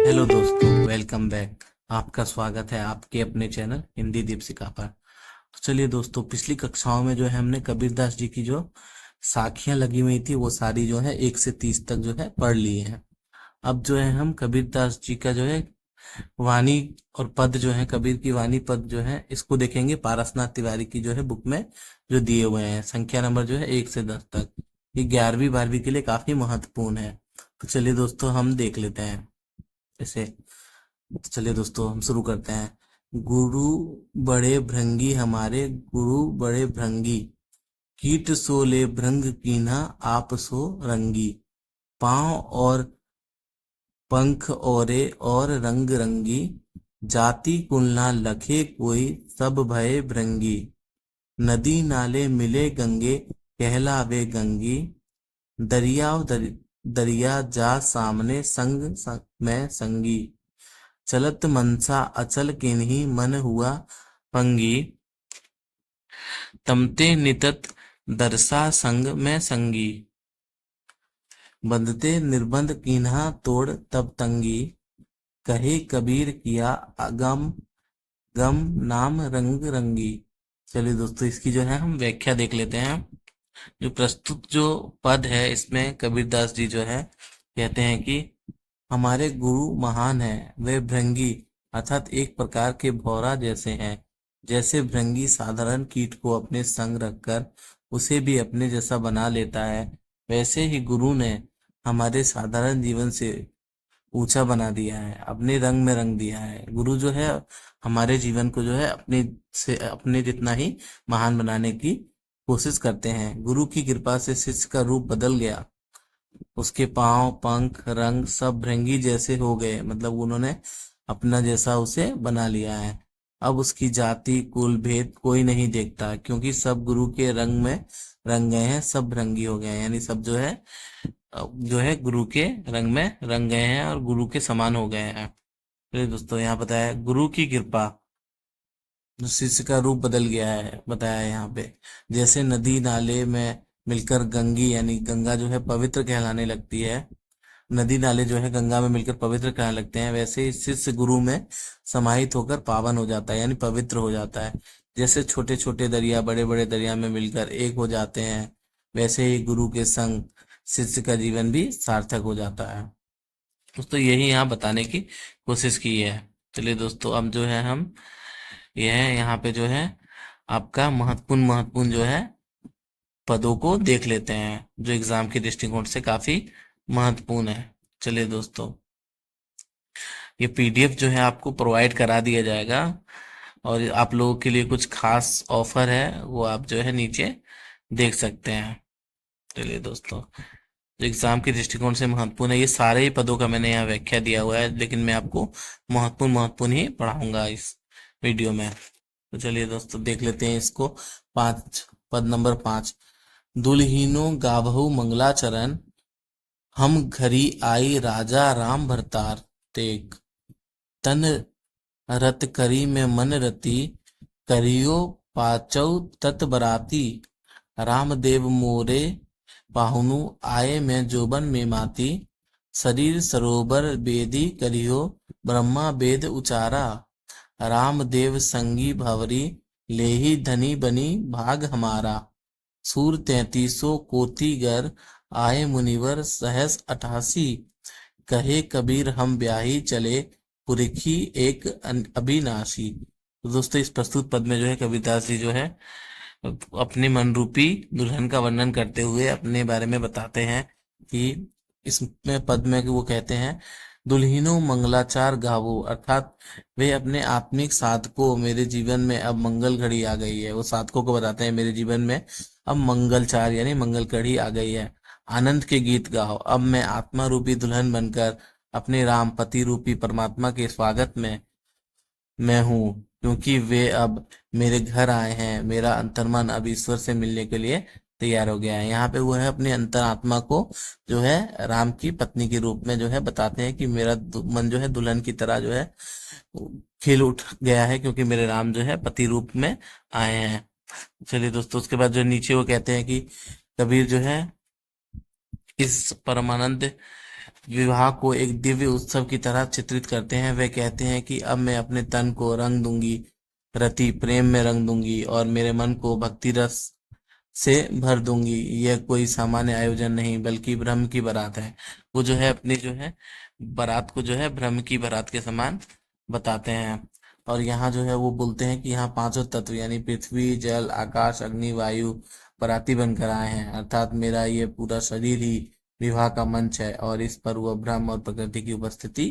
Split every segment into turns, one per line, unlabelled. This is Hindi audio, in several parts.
हेलो दोस्तों, वेलकम बैक। आपका स्वागत है आपके अपने चैनल हिंदी दीपशिखा पर। तो चलिए दोस्तों, पिछली कक्षाओं में जो है हमने कबीरदास जी की जो साखियां लगी हुई थी वो सारी जो है 1 से 30 तक जो है पढ़ ली है। अब जो है हम कबीरदास जी का जो है वाणी और पद जो है, कबीर की वाणी पद जो है, इसको देखेंगे पारसनाथ तिवारी की जो है बुक में जो दिए हुए हैं। संख्या नंबर जो है 1 से 10 तक। ये 11वीं 12वीं के लिए काफी महत्वपूर्ण है। तो चलिए दोस्तों, हम देख लेते हैं इसे। तो चलिए दोस्तों, हम शुरू करते हैं। गुरु बड़े भृंगी हमारे, गुरु बड़े भृंगी, कीट सो ले भृंग कीन्हा, आप सो रंगी। पांव और पंख औरे और रंग रंगी, जाति कुल ना लखे कोई, सब भये भृंगी। नदी नाले मिले गंगे, कहलावे गंगी। दरिया जा सामने, संग में संगी। चलत मनसा अचल किन्ही, मन हुआ पंगी। तमते नितत दरसा, संग में संगी। बंधते निर्बंध कीन्हा, तोड़ तब तंगी। कहे कबीर किया अगम, गम नाम रंग रंगी। चलिए दोस्तों, इसकी जो है हम व्याख्या देख लेते हैं। जो प्रस्तुत जो पद है, इसमें कबीरदास जी जो है कहते हैं कि हमारे गुरु महान है, वे भृंगी अर्थात एक प्रकार के भौरा जैसे हैं। जैसे भृंगी साधारण कीट को अपने संग रखकर उसे भी अपने जैसा बना लेता है, वैसे ही गुरु ने हमारे साधारण जीवन से ऊंचा बना दिया है, अपने रंग में रंग दिया है। गुरु जो है हमारे जीवन को जो है अपने जितना ही महान बनाने की कोशिश करते हैं। गुरु की कृपा से शिष्य का रूप बदल गया। उसके पांव पंख रंग सब भृंगी जैसे हो गए, मतलब उन्होंने अपना जैसा उसे बना लिया है। अब उसकी जाति कुल भेद कोई नहीं देखता, क्योंकि सब गुरु के रंग में रंग गए हैं, सब भृंगी हो गए हैं। यानी सब जो है गुरु के रंग में रंग गए हैं और गुरु के समान हो गए हैं। तो दोस्तों, यहाँ बताया गुरु की कृपा, जो शिष्य का रूप बदल गया है, बताया यहाँ पे। जैसे नदी नाले में मिलकर गंगी, यानी गंगा जो है पवित्र कहलाने लगती है, नदी नाले जो है गंगा में मिलकर पवित्र कहने लगते हैं, वैसे ही शिष्य गुरु में समाहित होकर पावन हो जाता है, यानी पवित्र हो जाता है। जैसे छोटे छोटे दरिया बड़े बड़े दरिया में मिलकर एक हो जाते हैं, वैसे ही गुरु के संग शिष्य का जीवन भी सार्थक हो जाता है। दोस्तों, यही यहाँ बताने की कोशिश की है। चलिए दोस्तों, अब जो है हम यह यहाँ पे जो है आपका महत्वपूर्ण महत्वपूर्ण जो है पदों को देख लेते हैं, जो एग्जाम के दृष्टिकोण से काफी महत्वपूर्ण है। चलिए दोस्तों, ये पीडीएफ जो है आपको प्रोवाइड करा दिया जाएगा, और आप लोगों के लिए कुछ खास ऑफर है, वो आप जो है नीचे देख सकते हैं। चलिए दोस्तों, जो एग्जाम के दृष्टिकोण से महत्वपूर्ण है, ये सारे ही पदों का मैंने यहाँ व्याख्या दिया हुआ है, लेकिन मैं आपको महत्वपूर्ण महत्वपूर्ण ही पढ़ाऊंगा इस वीडियो में। तो चलिए दोस्तों, देख लेते हैं इसको। पद नंबर 5। दुल्हीनो गावहु मंगलाचरण, हम घरी आई राजा राम भरतार तेग। तन रत करी में मन रति, करियो पाचौ तत बराती। रामदेव मोरे पाहुनु, आए में जोबन में माती। शरीर सरोवर बेदी, करियो ब्रह्मा वेद उचारा। रामदेव संगी भवरी, लेही धनी बनी भाग हमारा। सूर 33 कोटिगर, आए मुनिवर सहस 88। कहे कबीर हम ब्याही चले, पुरखी एक अविनाशी। तो दोस्तों, इस प्रस्तुत पद में जो है कबीरदास जी जो है अपने मन रूपी दुल्हन का वर्णन करते हुए अपने बारे में बताते हैं कि इसमें पद में वो कहते हैं, दुल्हीनो मंगलाचार गावो, अर्थात वे अपने आत्मिक साधकों, मेरे जीवन में अब मंगल घड़ी आ गई है। वो साधकों को बताते हैं, मेरे जीवन में अब मंगलचार यानी मंगल घड़ी आ गई है। आनंद के गीत गाओ, अब मैं आत्मा रूपी दुल्हन बनकर अपने राम पति रूपी परमात्मा के स्वागत में मैं हूँ, क्योंकि वे अब मेरे घर आए हैं। मेरा अंतर्मन अब ईश्वर से मिलने के लिए तैयार हो गया है। यहाँ पे वो है अपने अंतरात्मा को जो है राम की पत्नी के रूप में जो है बताते हैं कि मेरा मन जो है दुल्हन की तरह जो है खिल उठ गया है, क्योंकि मेरे राम जो है पति रूप में आए हैं। चलिए दोस्तों, उसके बाद जो नीचे वो कहते हैं कि कबीर जो है इस परमानंद विवाह को एक दिव्य उत्सव की तरह चित्रित करते हैं। वे कहते हैं कि अब मैं अपने तन को रंग दूंगी, रति प्रेम में रंग दूंगी और मेरे मन को भक्ति रस से भर दूंगी। यह कोई सामान्य आयोजन नहीं बल्कि ब्रह्म की बारात है। वो जो है अपनी जो है बारात को जो है ब्रह्म की बारात के समान बताते हैं। और यहाँ जो है वो बोलते हैं कि यहाँ पांचों तत्व यानी पृथ्वी, जल, आकाश, अग्नि, वायु बाराती बनकर आए हैं, अर्थात मेरा ये पूरा शरीर ही विवाह का मंच है। और इस पर वो ब्रह्म और प्रकृति की उपस्थिति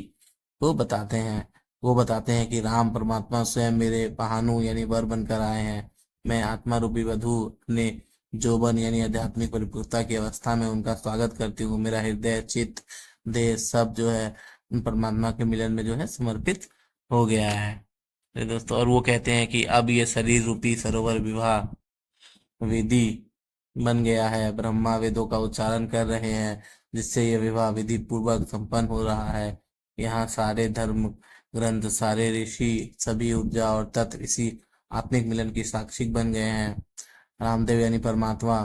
को बताते हैं। वो बताते हैं कि राम परमात्मा स्वयं मेरे बहानु यानी वर बनकर आए हैं। मैं आत्मा रूपी वधु अपने जोबन यानी आध्यात्मिक परिपक्वता की अवस्था में उनका स्वागत करती हूँ। मेरा हृदय, चित्त, देह सब जो है उन परमात्मा के मिलन में जो है समर्पित हो गया है। तो दोस्तों, और वो कहते हैं कि अब ये शरीर रूपी सरोवर विवाह विधि बन गया है। ब्रह्मा वेदों का उच्चारण कर रहे हैं जिससे यह विवाह विधि पूर्वक संपन्न हो रहा है। यहाँ सारे धर्म ग्रंथ, सारे ऋषि, सभी ऊर्जा और तत्व इसी आत्मिक मिलन की साक्षी बन गए हैं। रामदेव यानी परमात्मा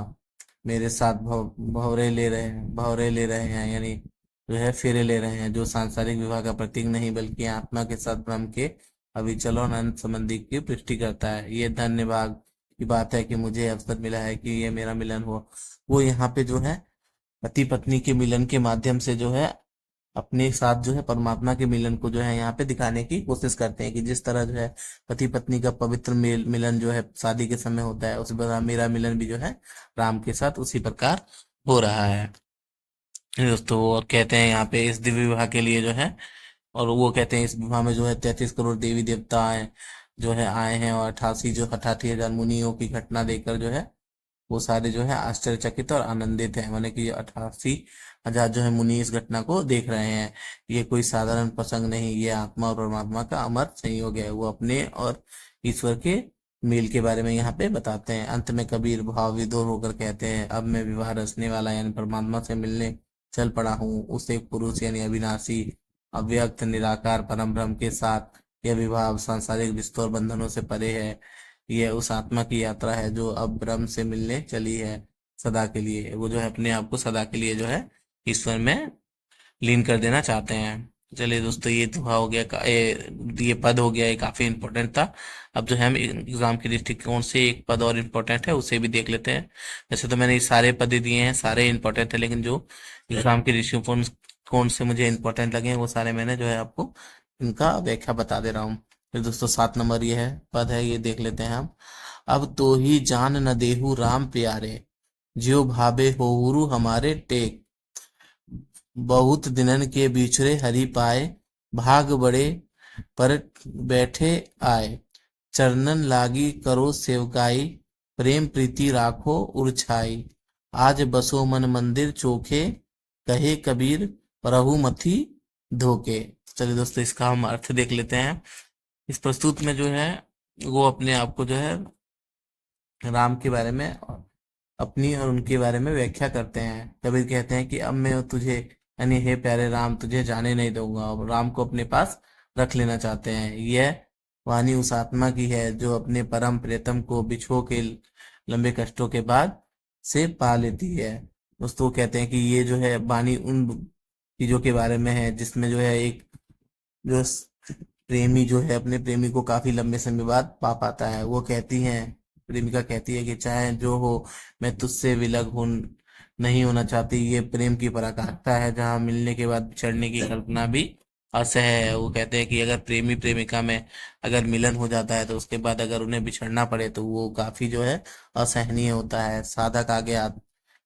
मेरे साथ भवरे ले रहे हैं यानी जो है फेरे ले रहे हैं, जो सांसारिक विवाह का प्रतीक नहीं बल्कि आत्मा के साथ ब्रह्म के अविचल और अनंत संबंधी की पुष्टि करता है। ये धन्य भाग की बात है कि मुझे अवसर मिला है कि ये मेरा मिलन हो। वो यहाँ पे जो है पति पत्नी के मिलन के माध्यम से जो है अपने साथ जो है परमात्मा के मिलन को जो है यहाँ पे दिखाने की कोशिश करते हैं कि जिस तरह जो है पति पत्नी का पवित्र मिलन जो है शादी के समय होता है, उसी प्रकार मेरा मिलन भी जो है राम के साथ उसी प्रकार हो रहा है। दोस्तों, और कहते हैं यहाँ पे इस दिव्य विवाह के लिए जो है, और वो कहते हैं इस विवाह में जो है 33 करोड़ देवी देवता आए जो है आए हैं और 88 हजार मुनियों की घटना देखकर जो है वो सारे जो है आश्चर्यचकित और आनंदित हैं। माने कि 88 हजार जो है मुनि इस घटना को देख रहे हैं। ये कोई साधारण प्रसंग नहीं, ये आत्मा और परमात्मा का अमर संयोग है। वो अपने और ईश्वर के मेल के बारे में यहाँ पे बताते हैं। अंत में कबीर भाव विभोर होकर कहते हैं, अब मैं विवाह रचने वाला यानी परमात्मा से मिलने चल पड़ा हूँ। उस एक पुरुष यानी अविनाशी, अव्यक्त, निराकार परम ब्रह्म के साथ यह विवाह सांसारिक रिश्तों और बंधनों से परे है। यह उस आत्मा की यात्रा है जो अब ब्रह्म से मिलने चली है सदा के लिए। वो जो है अपने आप को सदा के लिए जो है ईश्वर में लीन कर देना चाहते हैं। चलिए दोस्तों, ये दुआ हो गया ये पद हो गया, ये काफी इंपॉर्टेंट था। अब जो है हम एग्जाम के दृष्टिकोण से एक पद और इम्पोर्टेंट है उसे भी देख लेते हैं। वैसे तो मैंने ये सारे पद दिए हैं, सारे इंपॉर्टेंट है, लेकिन जो एग्जाम के दृष्टिकोण कौन से मुझे इंपॉर्टेंट लगे हैं वो सारे मैंने जो है आपको इनका व्याख्या बता दे रहा हूँ। फिर दोस्तों 7 नंबर ये है पद है, ये देख लेते हैं हम। अब तो ही जान न देहु राम प्यारे, ज्यो भावे होहुरु हमारे टेक। बहुत दिनन के बिछड़े हरि पाए, भाग बड़े पर बैठे आए। चरणन लागी करो सेवकाई, प्रेम प्रीति राखो उरछाई। आज बसो मन मंदिर चोखे, कहे कबीर प्रभु मथि धोके। चलिए दोस्तों, इसका हम अर्थ देख लेते हैं। इस प्रस्तुत में जो है वो अपने आप को जो है राम के बारे में अपनी और उनके बारे में व्याख्या करते हैं। कबीर कहते हैं कि अब मैं तुझे यानी हे प्यारे राम तुझे जाने नहीं दूंगा, और राम को अपने पास रख लेना चाहते हैं। यह वाणी उस आत्मा की है जो अपने परम प्रियतम को बिछो के लंबे कष्टों के बाद से पा लेती है। दोस्तों कहते हैं कि ये जो है वाणी उन चीजों के बारे में है जिसमें जो है एक जो प्रेमी जो है अपने प्रेमी को काफी लंबे समय बाद पा पाता है। वो कहती हैं, प्रेमिका कहती है कि चाहे जो हो मैं तुझसे विलग हो नहीं होना चाहती। ये प्रेम की पराकाष्ठा है जहाँ मिलने के बाद बिछड़ने की कल्पना भी असह्य है। वो कहते हैं कि अगर प्रेमी प्रेमिका में अगर मिलन हो जाता है तो उसके बाद अगर उन्हें बिछड़ना पड़े तो वो काफी जो है असहनीय होता है। साधक आगे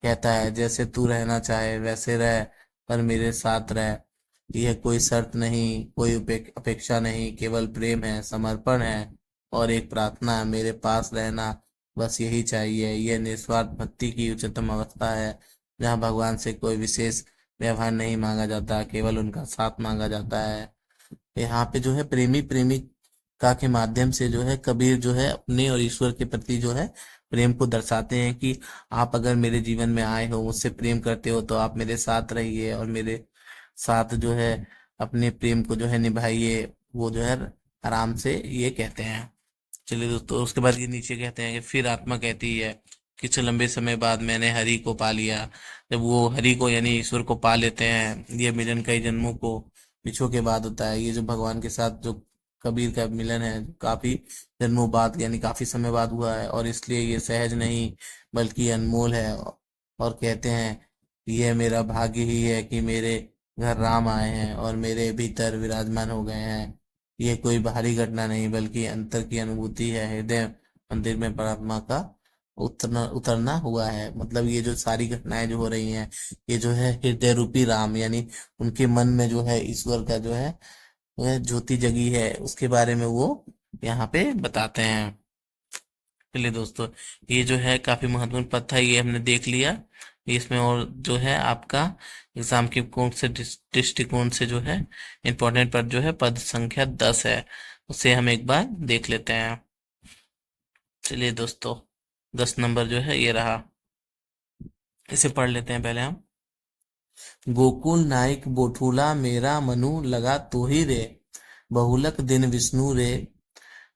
कहता है, जैसे तू रहना चाहे वैसे रह, पर मेरे साथ रह। यह कोई शर्त नहीं, कोई अपेक्षा नहीं, केवल प्रेम है, समर्पण है और एक प्रार्थना है, मेरे पास रहना, बस यही चाहिए। यह निस्वार्थ भक्ति की उच्चतम अवस्था है जहाँ भगवान से कोई विशेष व्यवहार नहीं मांगा जाता, केवल उनका साथ मांगा जाता है। यहाँ पे जो है प्रेमी प्रेमिका के माध्यम से जो है कबीर जो है अपने और ईश्वर के प्रति जो है प्रेम को दर्शाते हैं कि आप अगर मेरे जीवन में आए हो, मुझसे प्रेम करते हो तो आप मेरे साथ रहिए और मेरे साथ जो है अपने प्रेम को जो है निभाइए। वो जो है आराम से ये कहते हैं। चलिए दोस्तों, उसके बाद ये नीचे कहते हैं कि फिर आत्मा कहती है, कुछ लंबे समय बाद मैंने हरि को पा लिया। जब वो हरि को यानी ईश्वर को पा लेते हैं, ये मिलन कई जन्मों को पिछों के बाद होता है। ये जो भगवान के साथ जो कबीर का मिलन है, काफी जन्मों बाद यानी काफी समय बाद हुआ है, और इसलिए ये सहज नहीं बल्कि अनमोल है। और कहते हैं यह मेरा भाग्य ही है कि मेरे घर राम आए हैं और मेरे भीतर विराजमान हो गए हैं। ये कोई बाहरी घटना नहीं बल्कि अंतर की अनुभूति है। हृदय मंदिर में परमात्मा का उतरना उतरना हुआ है। मतलब ये जो सारी घटनाएं जो हो रही हैं, ये जो है हृदय रूपी राम यानी उनके मन में जो है ईश्वर का जो है वह ज्योति जगी है, उसके बारे में वो यहाँ पे बताते हैं। चलिए दोस्तों, ये जो है काफी महत्वपूर्ण पद था, ये हमने देख लिया। इसमें और जो है आपका एग्जाम के कोण से दृष्टिकोण से जो है इम्पोर्टेंट पद जो है पद संख्या 10 है, उसे हम एक बार देख लेते हैं। चलिए दोस्तों, 10 नंबर जो है ये रहा, इसे पढ़ लेते हैं पहले हम। गोकुल नायक बोठुला मेरा मनु लगा तो ही रे, बहुलक दिन विष्णु रे,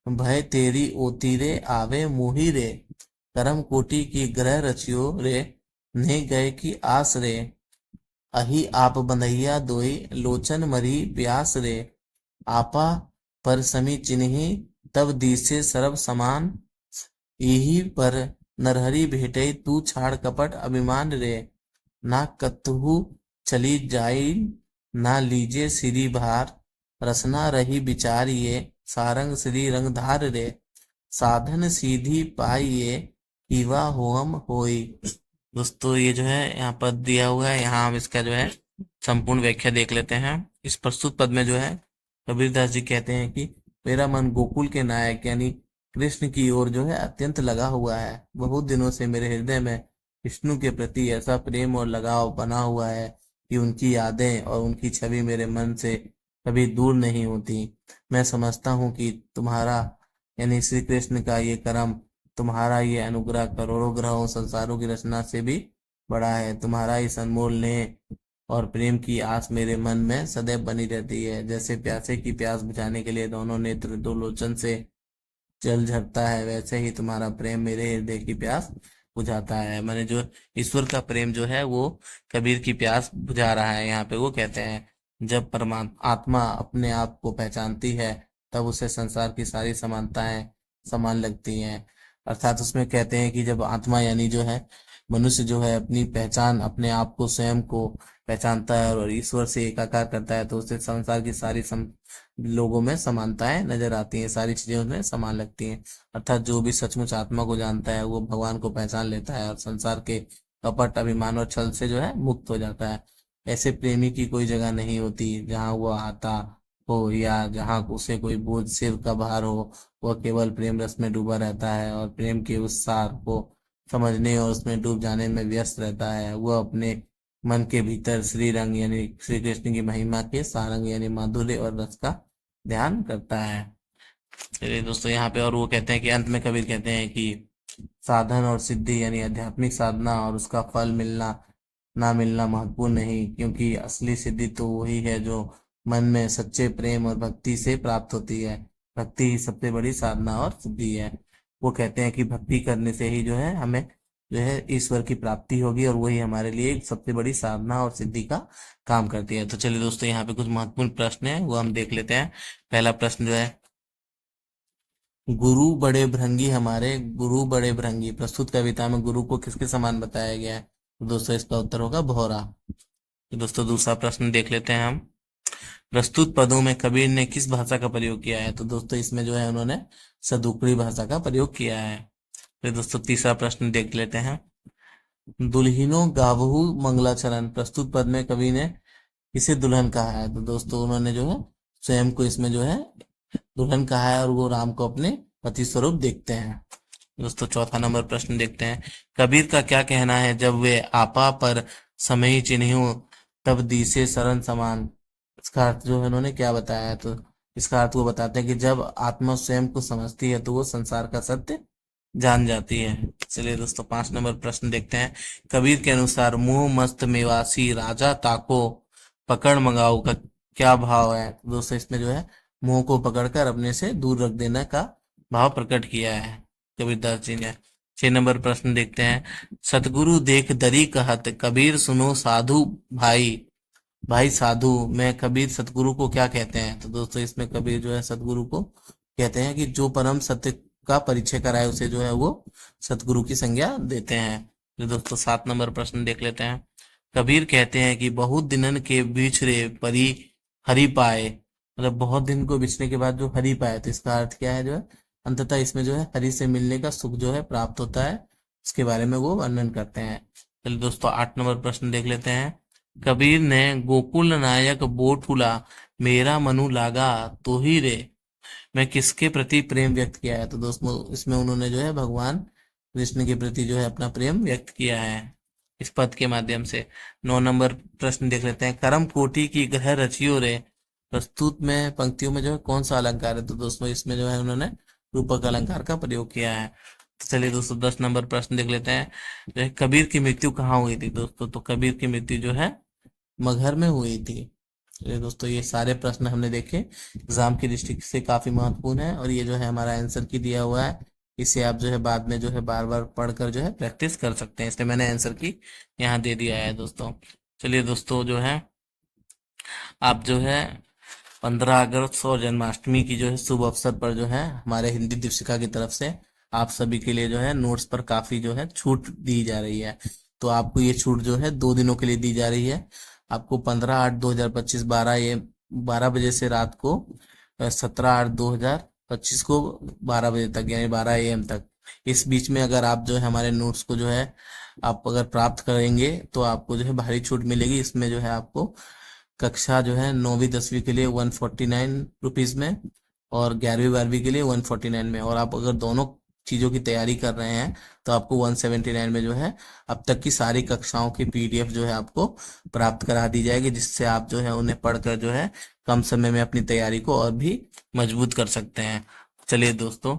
भय तेरी ओती रे आवे मोही रे, करम कोटि की ग्रह रचियो रे, ने गए की आस रे, अही आप बंधैया दोई लोचन मरी प्यास रे, आपा पर समी चिन्ही तब दिसे सरब समान, यही पर नरहरि भेटे तू छाड़ कपट अभिमान रे, ना कतहु चली जाई ना लीजे सिरी भार, रसना रही विचारिये सारंग श्री रंगधार रे, साधन सीधी पाइये कीवा होम होई। दोस्तों ये जो है यहाँ पद दिया हुआ है, यहाँ हम इसका जो है संपूर्ण व्याख्या देख लेते हैं। इस प्रस्तुत पद में जो है कबीरदास जी कहते हैं कि मेरा मन गोकुल के नायक यानी कृष्ण की ओर जो है अत्यंत लगा हुआ है। बहुत दिनों से मेरे हृदय में विष्णु के प्रति ऐसा प्रेम और लगाव बना हुआ है कि उनकी यादें और उनकी छवि मेरे मन से कभी दूर नहीं होती। मैं समझता हूँ कि तुम्हारा यानी श्री कृष्ण का ये कर्म, तुम्हारा ये अनुग्रह करोड़ों ग्रहों संसारों की रचना से भी बड़ा है। तुम्हारा इस अनमोल स्नेह और प्रेम की आस मेरे मन में सदैव बनी रहती है। जैसे प्यासे की प्यास बुझाने के लिए दोनों नेत्र दो लोचन से जल झरता है, वैसे ही तुम्हारा प्रेम मेरे हृदय की प्यास बुझाता है। मैंने जो ईश्वर का प्रेम जो है वो कबीर की प्यास बुझा रहा है। यहाँ पे वो कहते हैं जब परमात्मा आत्मा अपने आप को पहचानती है तब उसे संसार की सारी समानताएं समान लगती हैं। अर्थात उसमें कहते हैं कि जब आत्मा यानी जो है मनुष्य जो है अपनी पहचान अपने आप को स्वयं को पहचानता है और ईश्वर से एकाकार करता है तो उसे संसार की सारी लोगों में समानताएं नजर आती हैं, सारी चीजें उसमें समान लगती हैं। अर्थात जो भी सचमुच आत्मा को जानता है वो भगवान को पहचान लेता है और संसार के कपट अभिमान और छल से जो है मुक्त हो जाता है। ऐसे प्रेमी की कोई जगह नहीं होती जहाँ वो आता हो या जहाँ उसे कोई बोझ सिर का भार हो। वह केवल प्रेम रस में डूबा रहता है और प्रेम के उस सार को समझने और उसमें डूब जाने में व्यस्त रहता है। वह अपने मन के भीतर श्री रंग यानी श्री कृष्ण की महिमा के सारंग यानी माधुर्य और रस का ध्यान करता है। चलिए दोस्तों, यहाँ पे और वो कहते हैं कि अंत में कबीर कहते हैं कि साधन और सिद्धि यानी आध्यात्मिक साधना और उसका फल मिलना ना मिलना महत्वपूर्ण नहीं, क्योंकि असली सिद्धि तो वही है जो मन में सच्चे प्रेम और भक्ति से प्राप्त होती है। भक्ति ही सबसे बड़ी साधना और सिद्धि है। वो कहते हैं कि भक्ति करने से ही जो है हमें जो है ईश्वर की प्राप्ति होगी और वही हमारे लिए एक सबसे बड़ी साधना और सिद्धि का काम करती है। तो चलिए दोस्तों, यहाँ पे कुछ महत्वपूर्ण प्रश्न है वो हम देख लेते हैं। पहला प्रश्न जो है, गुरु बड़े भृंगी हमारे गुरु बड़े भृंगी, प्रस्तुत कविता में गुरु को किसके समान बताया गया है? तो दोस्तों इसका उत्तर होगा भौरा। तो दोस्तों दूसरा प्रश्न देख लेते हैं हम, प्रस्तुत पदों में कबीर ने किस भाषा का प्रयोग किया है? तो दोस्तों इसमें जो है उन्होंने सदुकड़ी भाषा का प्रयोग किया है। फिर दोस्तों तीसरा प्रश्न देख लेते हैं, दुल्हिनो गावहु मंगलाचरण, प्रस्तुत पद में कवि ने किसे दुल्हन कहा है? तो दोस्तों उन्होंने जो है स्वयं को इसमें जो है दुल्हन कहा है और वो राम को अपने पति स्वरूप देखते हैं। दोस्तों चौथा नंबर प्रश्न देखते हैं, कबीर का क्या कहना है जब वे आपा पर समय चिन्हूं तब दिसे शरण समान? इसका अर्थ जो है उन्होंने क्या बताया है? तो इसका अर्थ वो बताते हैं कि जब आत्मा स्वयं को समझती है तो वो संसार का सत्य जान जाती है। चलिए दोस्तों 5 नंबर प्रश्न देखते हैं, कबीर के अनुसार मुंह मस्त मेवासी राजा ताको पकड़ मंगाओ का क्या भाव है? तो दोस्तों इसमें जो है मुंह को पकड़कर अपने से दूर रख देने का भाव प्रकट किया है कबीरदास जी ने। 6 नंबर प्रश्न देखते हैं। सतगुरु देख दरी कहत, कबीर सुनो साधु भाई। भाई साधु में कबीर सतगुरु को क्या कहते हैं? तो दोस्तों इसमें कबीर जो है सतगुरु को कहते हैं कि जो परम सत्य का परिचय कराए उसे जो है वो सतगुरु की संज्ञा देते हैं। तो दोस्तों 7 नंबर प्रश्न देख लेते हैं। कबीर कहते हैं कि बहुत दिनन के बिछड़े परी हरि पाए। मतलब बहुत दिन को बिछने के बाद जो हरि पाए, तो इसका अर्थ क्या है? जो है अंततः इसमें जो है हरि से मिलने का सुख जो है प्राप्त होता है, इसके बारे में वो वर्णन करते हैं। चलिए दोस्तों 8 नंबर प्रश्न देख लेते हैं। कबीर ने गोकुल नायक बोठुला, मेरा मनु लागा तो ही रे, में किसके प्रति प्रेम व्यक्त किया है? तो दोस्तों इसमें उन्होंने जो है भगवान कृष्ण के प्रति जो है अपना प्रेम व्यक्त किया है इस पद के माध्यम से। 9 नंबर प्रश्न देख लेते हैं। करम कोटि की ग्रह रचियो रे, प्रस्तुत में पंक्तियों में जो है कौन सा अलंकार है? तो दोस्तों इसमें जो है उन्होंने रूपक अलंकार का प्रयोग किया है। तो चलिए दोस्तों 10 नंबर प्रश्न देख लेते हैं। जो है कबीर की मृत्यु कहाँ हुई थी? दोस्तों तो कबीर की मृत्यु जो है मगहर में हुई थी। चलिए दोस्तों ये सारे प्रश्न हमने देखे, एग्जाम की दृष्टि से काफी महत्वपूर्ण है, और ये जो है हमारा आंसर की दिया हुआ है। इसे आप जो है बाद में जो है बार बार पढ़कर जो है प्रैक्टिस कर सकते हैं, इसलिए मैंने आंसर की यहाँ दे दिया है दोस्तों। चलिए दोस्तों जो है आप जो है 15 अगस्त और जन्माष्टमी की जो है शुभ अवसर पर जो है हमारे हिंदी दीक्षिका की तरफ से आप सभी के लिए जो है नोट्स पर काफी जो है छूट दी जा रही है। तो आपको ये छूट जो है 2 दिनों के लिए दी जा रही है। आपको 15/8/2025 12 बजे से रात को 17/8/2025 को 12 बजे तक, यानी 12 AM तक, इस बीच में अगर आप जो है हमारे नोट्स को जो है आप अगर प्राप्त करेंगे तो आपको जो है भारी छूट मिलेगी। इसमें जो है आपको कक्षा जो है 9वीं 10वीं के लिए 149 रुपीज में, और 11वीं 12वीं के लिए 149 में, और आप अगर दोनों चीजों की तैयारी कर रहे हैं तो आपको 179 में जो है अब तक की सारी कक्षाओं की PDF जो है आपको प्राप्त करा दी जाएगी, जिससे आप जो है उन्हें पढ़कर जो है कम समय में अपनी तैयारी को और भी मजबूत कर सकते हैं। चलिए दोस्तों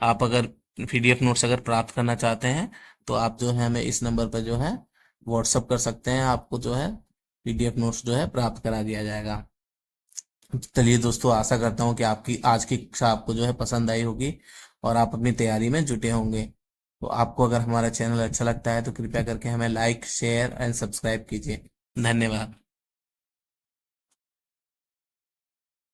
आप अगर PDF नोट्स अगर प्राप्त करना चाहते हैं तो आप जो है हमें इस नंबर पर जो है व्हाट्सअप कर सकते हैं, आपको जो है PDF नोट्स जो है प्राप्त करा दिया जाएगा। चलिए दोस्तों आशा करता हूँ कि आपकी आज की कक्षा आपको जो है पसंद आई होगी और आप अपनी तैयारी में जुटे होंगे। तो आपको अगर हमारा चैनल अच्छा लगता है तो कृपया करके हमें लाइक, शेयर एंड सब्सक्राइब कीजिए। धन्यवाद।